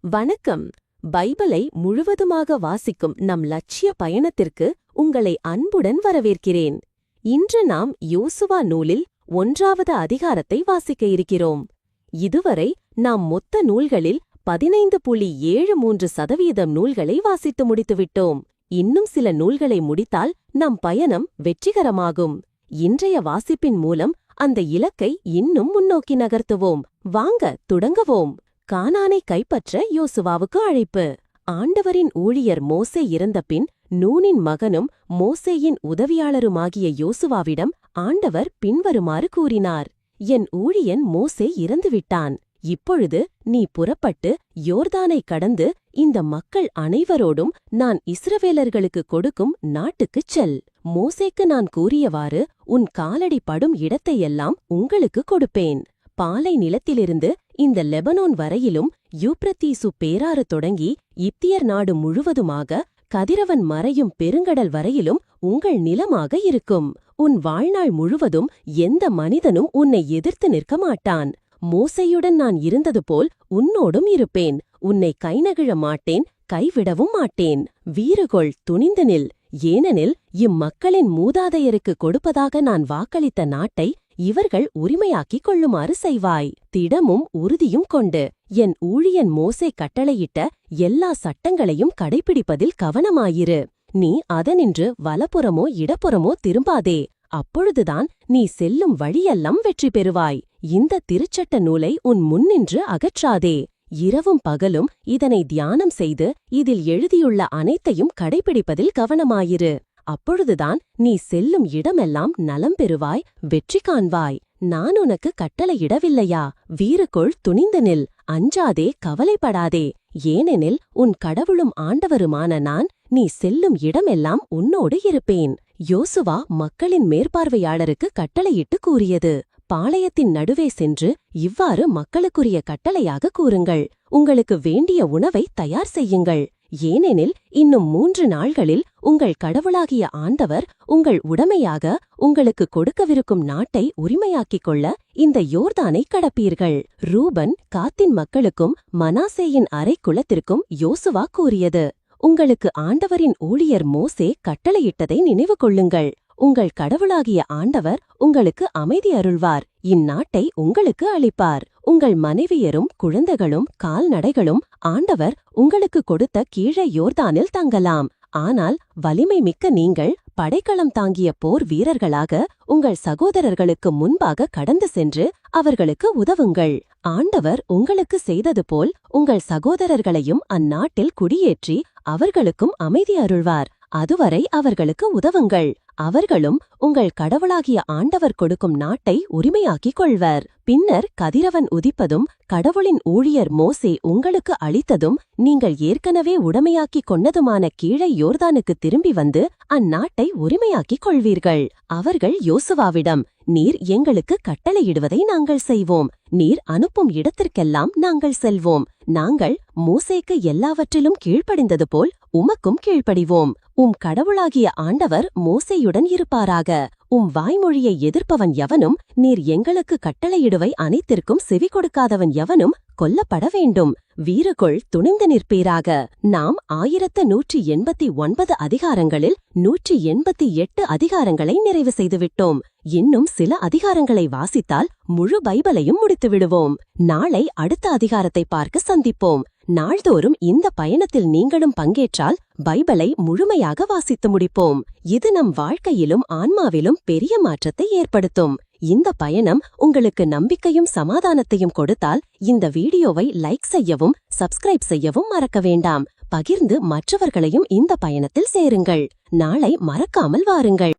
வணக்கம். பைபிளை முழுவதுமாக வாசிக்கும் நம் லட்சிய பயணத்திற்கு உங்களை அன்புடன் வரவேற்கிறேன். இன்று நாம் யோசுவா நூலில் 1வது அதிகாரத்தை வாசிக்க இருக்கிறோம். இதுவரை நாம் மொத்த நூல்களில் 15.73% நூல்களை வாசித்து முடித்துவிட்டோம். இன்னும் சில நூல்களை முடித்தால் நம் பயணம் வெற்றிகரமாகும். இன்றைய வாசிப்பின் மூலம் அந்த இலக்கை இன்னும் முன்னோக்கி நகர்த்துவோம். வாங்க தொடங்குவோம். கானானை கைப்பற்ற யோசுவாவுக்கு அழைப்பு. ஆண்டவரின் ஊழியர் மோசே இறந்தபின் நூனின் மகனும் மோசேயின் உதவியாளருமாகிய யோசுவாவிடம் ஆண்டவர் பின்வருமாறு கூறினார்: என் ஊழியன் மோசே இறந்துவிட்டான். இப்பொழுது நீ புறப்பட்டு யோர்தானை கடந்து இந்த மக்கள் அனைவரோடும் நான் இஸ்ரவேலர்களுக்கு கொடுக்கும் நாட்டுக்குச் செல். மோசேக்கு நான் கூறியவாறு உன் காலடி படும் இடத்தையெல்லாம் உங்களுக்கு கொடுப்பேன். பாலை நிலத்திலிருந்து இந்த லெபனோன் வரையிலும் யூப்ரத்தீசு பேராறு தொடங்கி இப்தியர் நாடு முழுவதுமாக கதிரவன் மறையும் பெருங்கடல் வரையிலும் உங்கள் நிலமாக இருக்கும். உன் வாழ்நாள் முழுவதும் எந்த மனிதனும் உன்னை எதிர்த்து நிற்க மாட்டான். மோசேயுடன் நான் இருந்தது போல் உன்னோடும் இருப்பேன். உன்னை கைநகிழ மாட்டேன், கைவிடவும் மாட்டேன். வீறுகொள், துணிந்து நில். ஏனெனில் இம்மக்களின் மூதாதையருக்கு கொடுப்பதாக நான் வாக்களித்த நாட்டை இவர்கள் உரிமையாக்கிக் கொள்ளுமாறு செய்வாய். திடமும் உறுதியும் கொண்டு என் ஊழியன் மோசே கட்டளையிட்ட எல்லா சட்டங்களையும் கடைப்பிடிப்பதில் கவனமாயிரு. நீ அதனின்று வலப்புறமோ இடப்புறமோ திரும்பாதே. அப்பொழுதுதான் நீ செல்லும் வழியெல்லாம் வெற்றி பெறுவாய். இந்த திருச்சட்ட நூலை உன் முன்னின்று அகற்றாதே. இரவும் பகலும் இதனை தியானம் செய்து இதில் எழுதியுள்ள அனைத்தையும் கடைப்பிடிப்பதில் கவனமாயிரு. அப்பொழுதுதான் நீ செல்லும் இடமெல்லாம் நலம் பெறுவாய், வெற்றி காண்பாய். நான் உனக்கு கட்டளையிடவில்லையா? வீறுகொள், துணிந்து நில். அஞ்சாதே, கவலைப்படாதே. ஏனெனில் உன் கடவுளும் ஆண்டவருமான நான் நீ செல்லும் இடமெல்லாம் உன்னோடு இருப்பேன். யோசுவா மக்களின் மேற்பார்வையாளருக்கு கட்டளையிட்டு கூறியது: பாளையத்தின் நடுவே சென்று இவ்வாறு மக்களுக்குரிய கட்டளையாக கூறுங்கள். உங்களுக்கு வேண்டிய உணவை தயார் செய்யுங்கள். ஏனெனில் இன்னும் 3 நாள்களில் உங்கள் கடவுளாகிய ஆண்டவர் உங்கள் உடைமையாக உங்களுக்கு கொடுக்கவிருக்கும் நாட்டை உரிமையாக்கிக் கொள்ள இந்த யோர்தானை கடப்பீர்கள். ரூபன், காத்தின் மக்களுக்கும் மனாசேயின் அரை குலத்திற்கும் யோசுவா கூறியது: உங்களுக்கு ஆண்டவரின் ஊழியர் மோசே கட்டளையிட்டதை நினைவு கொள்ளுங்கள். உங்கள் கடவுளாகிய ஆண்டவர் உங்களுக்கு அமைதி அருள்வார். இந்நாட்டை உங்களுக்கு அளிப்பார். உங்கள் மனைவியரும் குழந்தைகளும் கால்நடைகளும் ஆண்டவர் உங்களுக்கு கொடுத்த கீழே யோர்தானில் தங்கலாம். ஆனால் வலிமை மிக்க நீங்கள் படைக்களம் தாங்கிய போர் வீரர்களாக உங்கள் சகோதரர்களுக்கு முன்பாக கடந்து சென்று அவர்களுக்கு உதவுங்கள். ஆண்டவர் உங்களுக்கு செய்தது போல் உங்கள் சகோதரர்களையும் அந்நாட்டில் குடியேற்றி அவர்களுக்கும் அமைதி அருள்வார். அதுவரை அவர்களுக்கு உதவுங்கள். அவர்களும் உங்கள் கடவுளாகிய ஆண்டவர் கொடுக்கும் நாட்டை உரிமையாக்கிக் கொள்வர். பின்னர் கதிரவன் உதிப்பதும் கடவுளின் ஊழியர் மோசே உங்களுக்கு அளித்ததும் நீங்கள் ஏற்கனவே உடைமையாக்கிக் கொண்டதுமான கீழே யோர்தானுக்கு திரும்பி வந்து அந்நாட்டை உரிமையாக்கிக் கொள்வீர்கள். அவர்கள் யோசுவாவிடம்: நீர் எங்களுக்கு கட்டளையிடுவதை நாங்கள் செய்வோம். நீர் அனுப்பும் இடத்திற்கெல்லாம் நாங்கள் செல்வோம். நாங்கள் மோசேக்கு எல்லாவற்றிலும் கீழ்ப்படிந்தது போல் உமக்கும் கீழ்ப்படிவோம். உம் கடவுளாகிய ஆண்டவர் மோசேயுடன் இருப்பாராக. உம் வாய்மொழியை எதிர்ப்பவன் எவனும், நீர் எங்களுக்கு கட்டளையிடுவை அனைத்திற்கும் செவி கொடுக்காதவன் எவனும் கொல்லப்பட வேண்டும். வீறுகொள், துணிந்து நிற்பீராக. நாம் 1189 அதிகாரங்களில் 188 அதிகாரங்களை நிறைவு செய்துவிட்டோம். இன்னும் சில அதிகாரங்களை வாசித்தால் முழு பைபிளையும் முடித்துவிடுவோம். நாளை அடுத்த அதிகாரத்தை பார்க்க சந்திப்போம். நாள்தோறும் இந்த பயணத்தில் நீங்களும் பங்கேற்றால் பைபிளை முழுமையாக வாசித்து முடிப்போம். இது நம் வாழ்க்கையிலும் ஆன்மாவிலும் பெரிய மாற்றத்தை ஏற்படுத்தும். இந்த பயணம் உங்களுக்கு நம்பிக்கையும் சமாதானத்தையும் கொடுத்தால் இந்த வீடியோவை லைக் செய்யவும் சப்ஸ்கிரைப் செய்யவும் மறக்க வேண்டாம். பகிர்ந்து மற்றவர்களையும் இந்த பயணத்தில் சேருங்கள். நாளை மறக்காமல் வாருங்கள்.